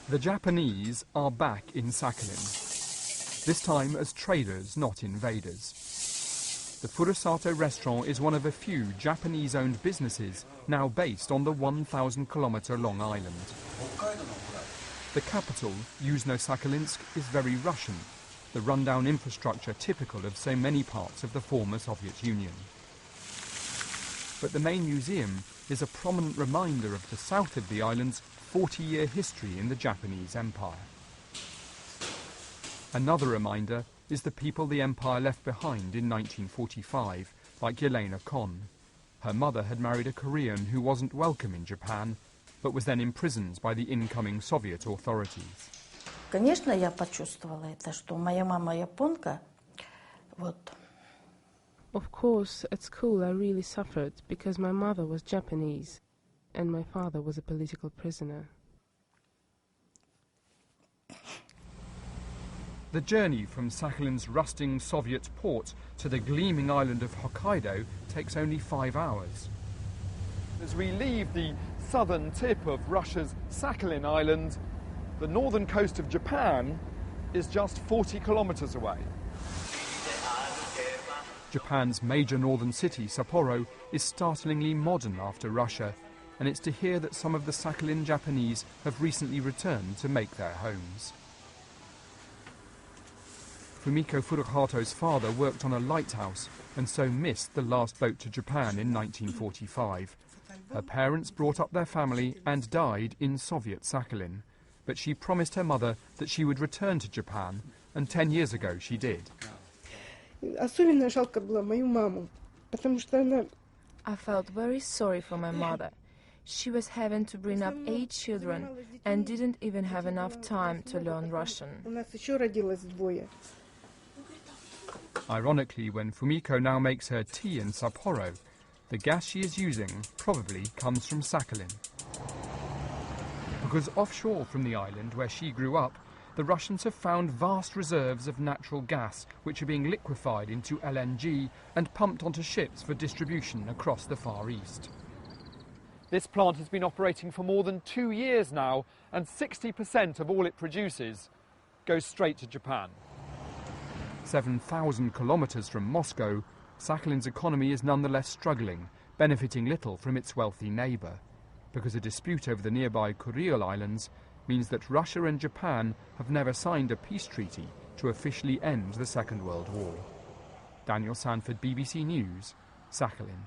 The Japanese are back in Sakhalin, this time as traders, not invaders. The Furusato restaurant is one of a few Japanese-owned businesses now based on the 1,000-kilometre-long island. The capital, Yuzhno-Sakhalinsk, is very Russian, the rundown infrastructure typical of so many parts of the former Soviet Union. But the main museum is a prominent reminder of the south of the island's 40-year history in the Japanese Empire. Another reminder is the people the empire left behind in 1945, like Yelena Kon. Her mother had married a Korean who wasn't welcome in Japan, but was then imprisoned by the incoming Soviet authorities. Конечно, я почувствовала это, что моя мама японка, вот. Of course, at school I really suffered because my mother was Japanese and my father was a political prisoner. The journey from Sakhalin's rusting Soviet port to the gleaming island of Hokkaido takes only 5 hours. As we leave the southern tip of Russia's Sakhalin Island, the northern coast of Japan is just 40 kilometres away. Japan's major northern city, Sapporo, is startlingly modern after Russia, and it's to hear that some of the Sakhalin Japanese have recently returned to make their homes. Fumiko Furuhato's father worked on a lighthouse and so missed the last boat to Japan in 1945. Her parents brought up their family and died in Soviet Sakhalin, but she promised her mother that she would return to Japan, and 10 years ago she did. I felt very sorry for my mother. She was having to bring up 8 children and didn't even have enough time to learn Russian. Ironically, when Fumiko now makes her tea in Sapporo, the gas she is using probably comes from Sakhalin. Because offshore from the island where she grew up, the Russians have found vast reserves of natural gas which are being liquefied into LNG and pumped onto ships for distribution across the Far East. This plant has been operating for more than 2 years now, and 60% of all it produces goes straight to Japan. 7,000 kilometres from Moscow, Sakhalin's economy is nonetheless struggling, benefiting little from its wealthy neighbour, because a dispute over the nearby Kuril Islands means that Russia and Japan have never signed a peace treaty to officially end the Second World War. Daniel Sanford, BBC News, Sakhalin.